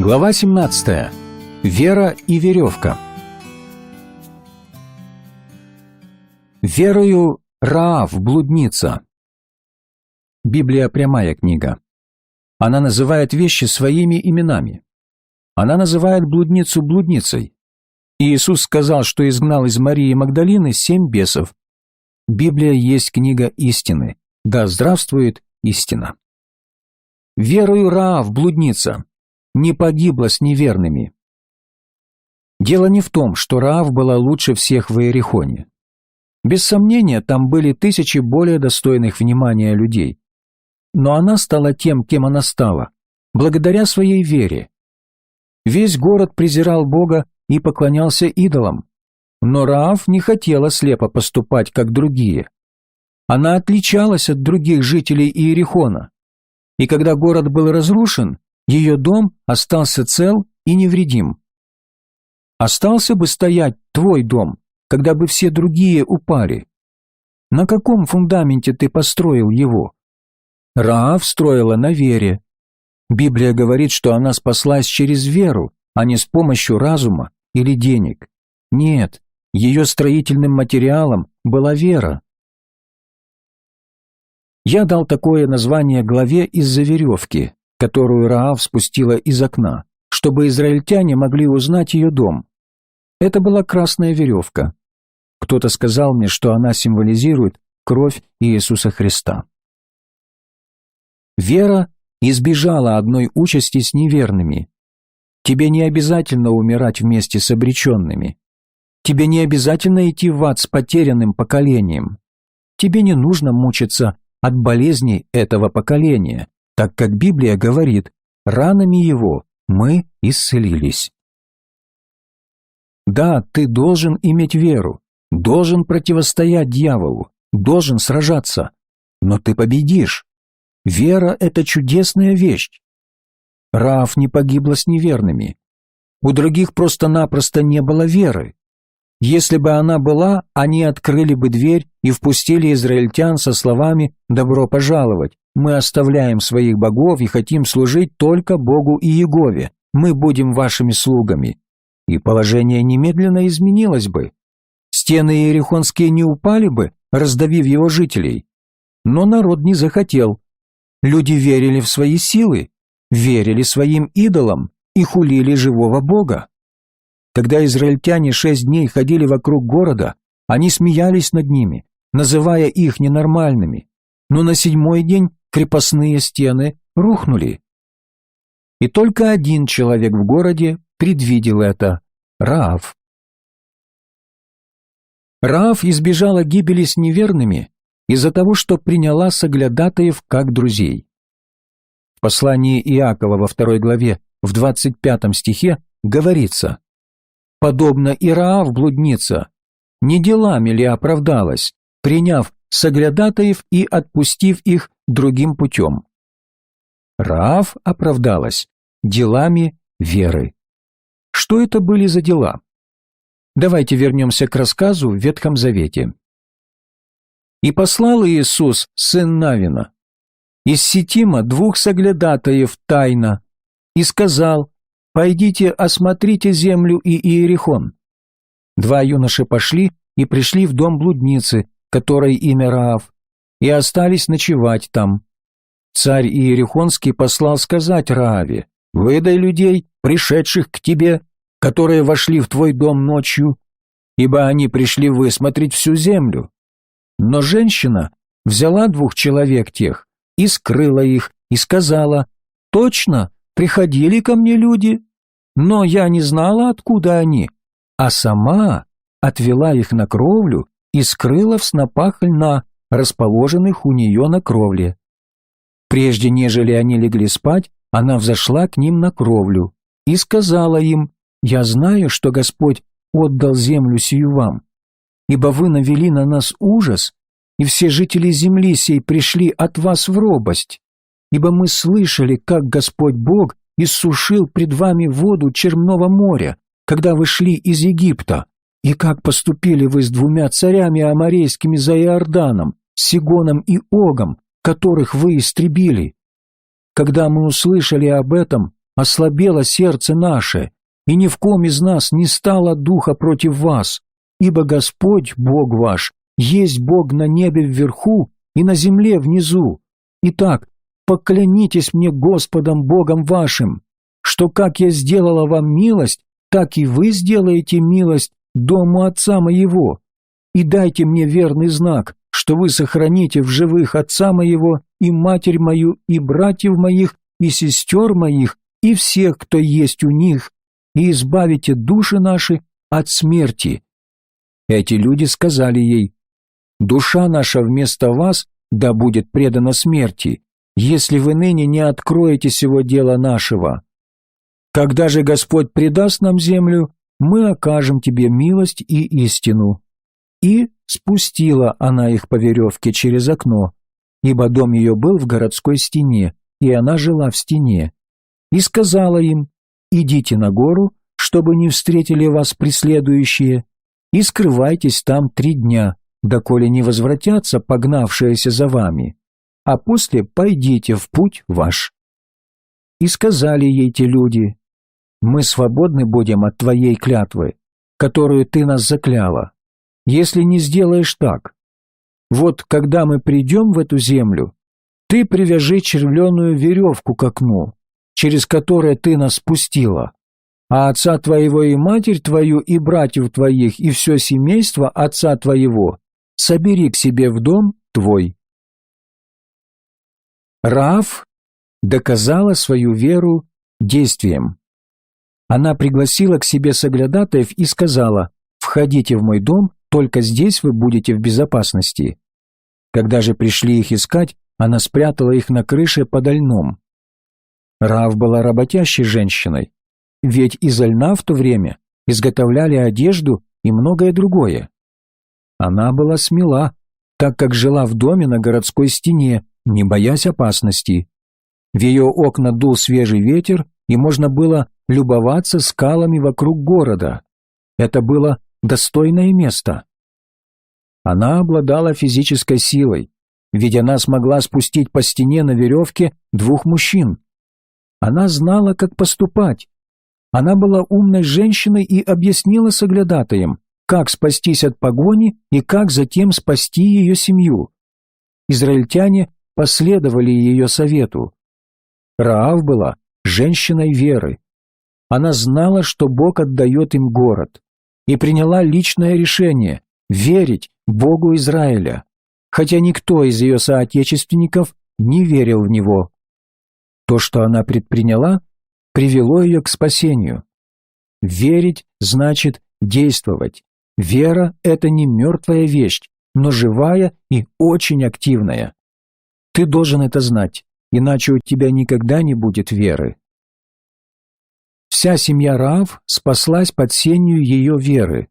Глава 17. Вера и веревка. Верою Раав, блудница. Библия прямая книга. Она называет вещи своими именами. Она называет блудницу блудницей. Иисус сказал, что изгнал из Марии Магдалины 7 бесов. Библия есть книга истины. Да здравствует истина. Верою Раав, блудница, не погибла с неверными. Дело не в том, что Раав была лучше всех в Иерихоне. Без сомнения, там были тысячи более достойных внимания людей. Но она стала тем, кем она стала, благодаря своей вере. Весь город презирал Бога и поклонялся идолам. Но Раав не хотела слепо поступать, как другие. Она отличалась от других жителей Иерихона. И когда город был разрушен, ее дом остался цел и невредим. Остался бы стоять твой дом, когда бы все другие упали. На каком фундаменте ты построил его? Раав строила на вере. Библия говорит, что она спаслась через веру, а не с помощью разума или денег. Нет, ее строительным материалом была вера. Я дал такое название главе из-за веревки, которую Раав спустила из окна, чтобы израильтяне могли узнать ее дом. Это была красная веревка. Кто-то сказал мне, что она символизирует кровь Иисуса Христа. Вера избежала одной участи с неверными. Тебе не обязательно умирать вместе с обреченными. Тебе не обязательно идти в ад с потерянным поколением. Тебе не нужно мучиться от болезней этого поколения, так как Библия говорит, ранами его мы исцелились. Да, ты должен иметь веру, должен противостоять дьяволу, должен сражаться, но ты победишь. Вера – это чудесная вещь. Раав не погибла с неверными. У других просто-напросто не было веры. Если бы она была, они открыли бы дверь и впустили израильтян со словами «Добро пожаловать! Мы оставляем своих богов и хотим служить только Богу и Иегове. Мы будем вашими слугами». И положение немедленно изменилось бы. Стены иерихонские не упали бы, раздавив его жителей. Но народ не захотел. Люди верили в свои силы, верили своим идолам и хулили живого Бога. Когда израильтяне 6 дней ходили вокруг города, они смеялись над ними, называя их ненормальными. Но на 7-й день крепостные стены рухнули. И только один человек в городе предвидел это – Раав. Раав избежала гибели с неверными из-за того, что приняла соглядатаев как друзей. В послании Иакова во 2 главе, в 25 стихе говорится: «Подобно и Раав, блудница, не делами ли оправдалась, приняв соглядатаев и отпустив их другим путем?» Раав оправдалась делами веры. Что это были за дела? Давайте вернемся к рассказу в Ветхом Завете. «И послал Иисус, сын Навина, из Ситима 2 соглядатаев тайно, и сказал: пойдите, осмотрите землю и Иерихон. 2 юноши пошли и пришли в дом блудницы, которой имя Раав, и остались ночевать там. Царь Иерихонский послал сказать Рааве: выдай людей, пришедших к тебе, которые вошли в твой дом ночью, ибо они пришли высмотреть всю землю. Но женщина взяла 2 человек тех и скрыла их, и сказала: точно, приходили ко мне люди, но я не знала, откуда они, а сама отвела их на кровлю и скрыла в снопах льна, расположенных у нее на кровле. Прежде нежели они легли спать, она взошла к ним на кровлю и сказала им: я знаю, что Господь отдал землю сию вам, ибо вы навели на нас ужас, и все жители земли сей пришли от вас в робость, ибо мы слышали, как Господь Бог иссушил пред вами воду Черного моря, когда вы шли из Египта, и как поступили вы с 2 царями аморейскими за Иорданом, Сигоном и Огом, которых вы истребили. Когда мы услышали об этом, ослабело сердце наше, и ни в ком из нас не стало духа против вас, ибо Господь, Бог ваш, есть Бог на небе вверху и на земле внизу. Итак, поклянитесь мне Господом Богом вашим, что как я сделала вам милость, так и вы сделаете милость дому отца моего, и дайте мне верный знак, что вы сохраните в живых отца моего и матерь мою, и братьев моих, и сестер моих, и всех, кто есть у них, и избавите души наши от смерти». Эти люди сказали ей: «Душа наша вместо вас да будет предана смерти, если вы ныне не откроете сего дела нашего. Когда же Господь предаст нам землю, мы окажем тебе милость и истину». И спустила она их по веревке через окно, ибо дом ее был в городской стене, и она жила в стене, и сказала им: «Идите на гору, чтобы не встретили вас преследующие, и скрывайтесь там 3 дня, доколе не возвратятся погнавшиеся за вами, а после пойдите в путь ваш». И сказали ей те люди: «Мы свободны будем от твоей клятвы, которую ты нас закляла, если не сделаешь так. Вот когда мы придем в эту землю, ты привяжи червленую веревку к окну, через которое ты нас спустила, а отца твоего и матерь твою и братьев твоих и все семейство отца твоего собери к себе в дом твой». Раав доказала свою веру действием. Она пригласила к себе соглядатаев и сказала: «Входите в мой дом, только здесь вы будете в безопасности». Когда же пришли их искать, она спрятала их на крыше подо льном. Раав была работящей женщиной, ведь изо льна в то время изготовляли одежду и многое другое. Она была смела, так как жила в доме на городской стене, не боясь опасности. В ее окна дул свежий ветер, и можно было любоваться скалами вокруг города. Это было достойное место. Она обладала физической силой, ведь она смогла спустить по стене на веревке 2 мужчин. Она знала, как поступать. Она была умной женщиной и объяснила соглядатаям, как спастись от погони и как затем спасти ее семью. Израильтяне последовали ее совету. Раав была женщиной веры. Она знала, что Бог отдает им город, и приняла личное решение верить Богу Израиля, хотя никто из ее соотечественников не верил в него. То, что она предприняла, привело ее к спасению. Верить значит действовать. Вера – это не мертвая вещь, но живая и очень активная. Ты должен это знать, иначе у тебя никогда не будет веры. Вся семья Раав спаслась под сенью ее веры.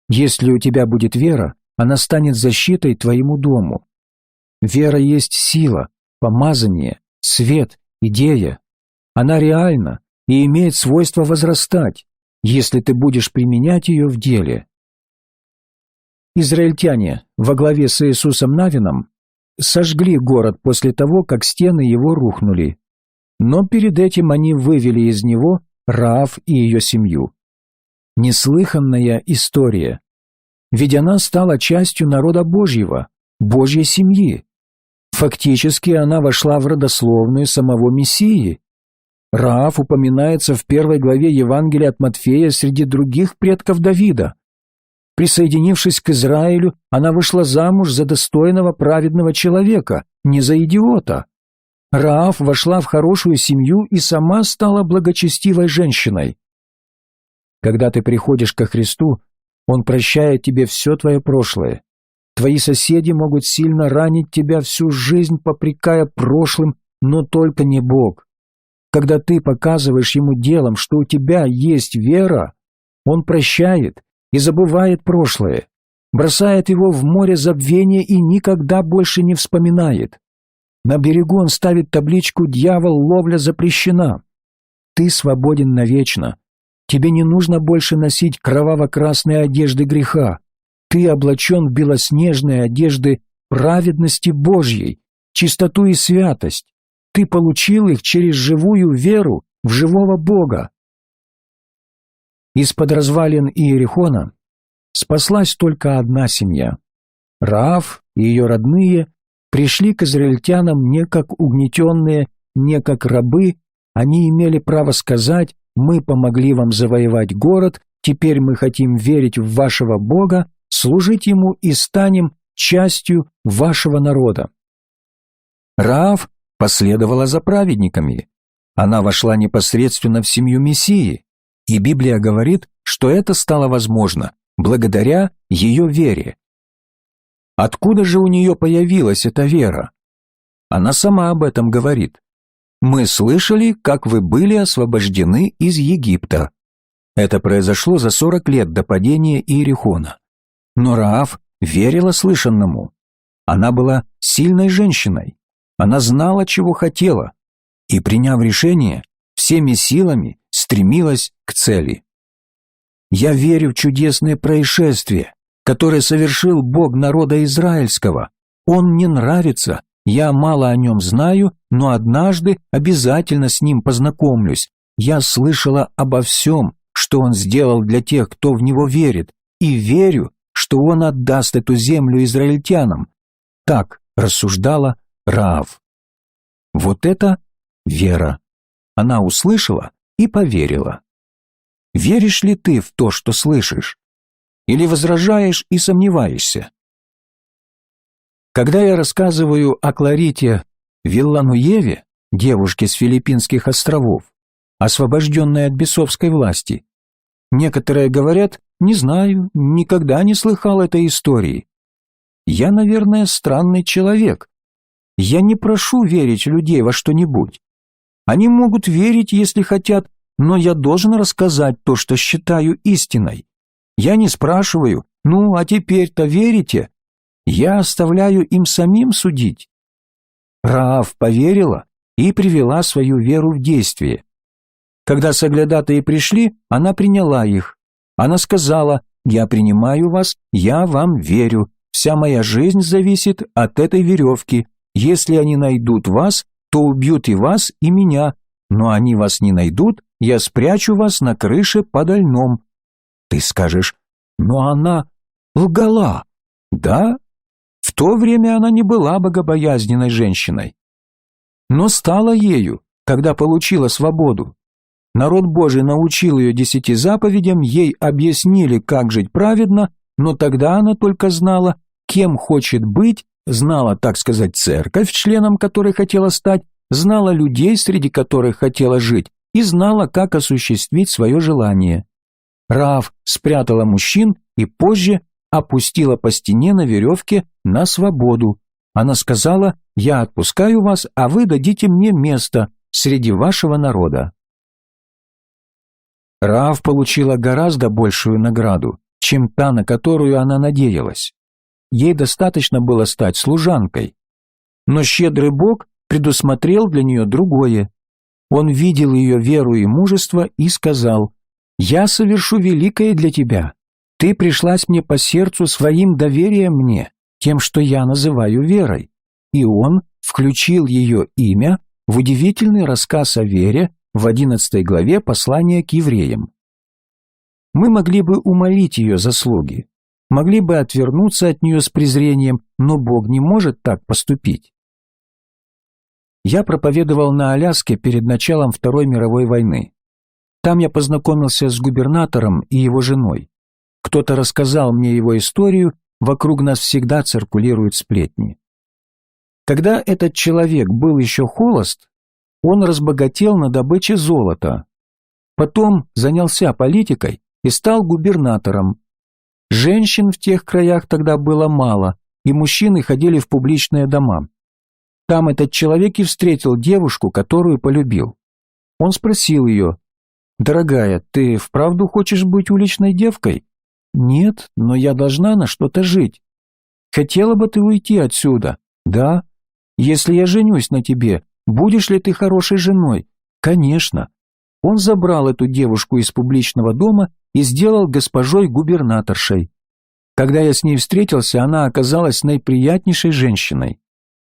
Если у тебя будет вера, она станет защитой твоему дому. Вера есть сила, помазание, свет, идея. Она реальна и имеет свойство возрастать, если ты будешь применять ее в деле. Израильтяне во главе с Иисусом Навином сожгли город после того, как стены его рухнули. Но перед этим они вывели из него Раав и ее семью. Неслыханная история. Ведь она стала частью народа Божьего, Божьей семьи. Фактически она вошла в родословную самого Мессии. Раав упоминается в 1 главе Евангелия от Матфея среди других предков Давида. Присоединившись к Израилю, она вышла замуж за достойного праведного человека, не за идиота. Раав вошла в хорошую семью и сама стала благочестивой женщиной. Когда ты приходишь ко Христу, Он прощает тебе все твое прошлое. Твои соседи могут сильно ранить тебя всю жизнь, попрекая прошлым, но только не Бог. Когда ты показываешь Ему делом, что у тебя есть вера, Он прощает и забывает прошлое, бросает его в море забвения и никогда больше не вспоминает. На берегу Он ставит табличку «Дьявол, ловля запрещена». Ты свободен навечно. Тебе не нужно больше носить кроваво-красные одежды греха. Ты облачен в белоснежные одежды праведности Божьей, чистоту и святость. Ты получил их через живую веру в живого Бога. Из-под развалин Иерихона спаслась только одна семья. Раав и ее родные пришли к израильтянам не как угнетенные, не как рабы, они имели право сказать: «Мы помогли вам завоевать город, теперь мы хотим верить в вашего Бога, служить Ему и станем частью вашего народа». Раав последовала за праведниками. Она вошла непосредственно в семью Мессии, и Библия говорит, что это стало возможно благодаря ее вере. Откуда же у нее появилась эта вера? Она сама об этом говорит. «Мы слышали, как вы были освобождены из Египта». Это произошло за 40 лет до падения Иерихона. Но Раав верила слышанному. Она была сильной женщиной. Она знала, чего хотела, и, приняв решение, всеми силами стремилась к цели. «Я верю в чудесное происшествие, которое совершил Бог народа израильского. Он мне нравится, я мало о нем знаю, но однажды обязательно с ним познакомлюсь. Я слышала обо всем, что он сделал для тех, кто в него верит, и верю, что он отдаст эту землю израильтянам». Так рассуждала Раав. Вот это вера. Она услышала и поверила. Веришь ли ты в то, что слышишь? Или возражаешь и сомневаешься? Когда я рассказываю о Кларите Виллануеве, девушке с Филиппинских островов, освобожденной от бесовской власти, некоторые говорят: «Не знаю, никогда не слыхал этой истории». Я, наверное, странный человек. Я не прошу верить людей во что-нибудь. Они могут верить, если хотят, но я должен рассказать то, что считаю истиной. Я не спрашиваю: «Ну, а теперь-то верите?» Я оставляю им самим судить. Раав поверила и привела свою веру в действие. Когда соглядатаи пришли, она приняла их. Она сказала: «Я принимаю вас, я вам верю. Вся моя жизнь зависит от этой веревки. Если они найдут вас, то убьют и вас, и меня. Но они вас не найдут, я спрячу вас на крыше подо льном». Ты скажешь: «Но она лгала». Да, в то время она не была богобоязненной женщиной, но стала ею, когда получила свободу. Народ Божий научил ее 10 заповедям, ей объяснили, как жить праведно, но тогда она только знала, кем хочет быть, знала, так сказать, церковь, членом которой хотела стать, знала людей, среди которых хотела жить, и знала, как осуществить свое желание. Раав спрятала мужчин и позже опустила по стене на веревке на свободу. Она сказала: «Я отпускаю вас, а вы дадите мне место среди вашего народа». Раав получила гораздо большую награду, чем та, на которую она надеялась. Ей достаточно было стать служанкой. Но щедрый Бог предусмотрел для нее другое. Он видел ее веру и мужество и сказал: «Я совершу великое для тебя. Ты пришлась мне по сердцу своим доверием мне, тем, что я называю верой». И он включил ее имя в удивительный рассказ о вере в 11 главе послания к евреям. Мы могли бы умолить ее заслуги, могли бы отвернуться от нее с презрением, но Бог не может так поступить. Я проповедовал на Аляске перед началом Второй мировой войны. Там я познакомился с губернатором и его женой. Кто-то рассказал мне его историю, вокруг нас всегда циркулируют сплетни. Когда этот человек был еще холост, он разбогател на добыче золота. Потом занялся политикой и стал губернатором. Женщин в тех краях тогда было мало, и мужчины ходили в публичные дома. Там этот человек и встретил девушку, которую полюбил. Он спросил ее: «Дорогая, ты вправду хочешь быть уличной девкой?» «Нет, но я должна на что-то жить». «Хотела бы ты уйти отсюда?» «Да». «Если я женюсь на тебе, будешь ли ты хорошей женой?» «Конечно». Он забрал эту девушку из публичного дома и сделал госпожой губернаторшей. Когда я с ней встретился, она оказалась наиприятнейшей женщиной.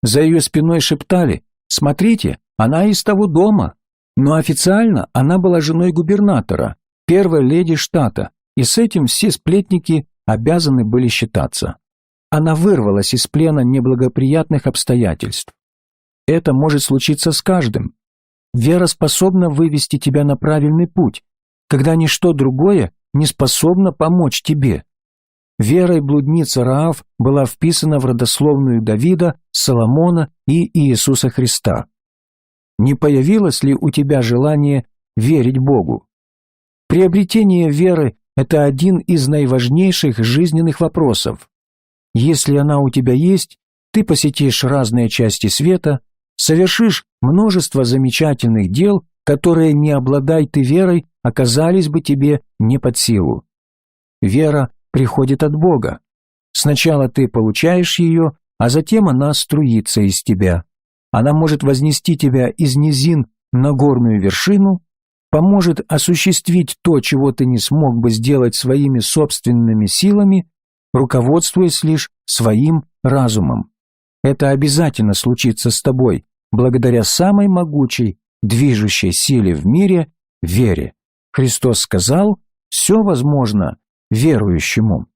За ее спиной шептали: «Смотрите, она из того дома». Но официально она была женой губернатора, первой леди штата, и с этим все сплетники обязаны были считаться. Она вырвалась из плена неблагоприятных обстоятельств. Это может случиться с каждым. Вера способна вывести тебя на правильный путь, когда ничто другое не способно помочь тебе. Верой блудница Раав была вписана в родословную Давида, Соломона и Иисуса Христа. Не появилось ли у тебя желание верить Богу? Приобретение веры – это один из наиважнейших жизненных вопросов. Если она у тебя есть, ты посетишь разные части света, совершишь множество замечательных дел, которые, не обладай ты верой, оказались бы тебе не под силу. Вера приходит от Бога. Сначала ты получаешь ее, а затем она струится из тебя. Она может вознести тебя из низин на горную вершину, поможет осуществить то, чего ты не смог бы сделать своими собственными силами, руководствуясь лишь своим разумом. Это обязательно случится с тобой, благодаря самой могучей, движущей силе в мире – вере. Христос сказал: «Все возможно верующему».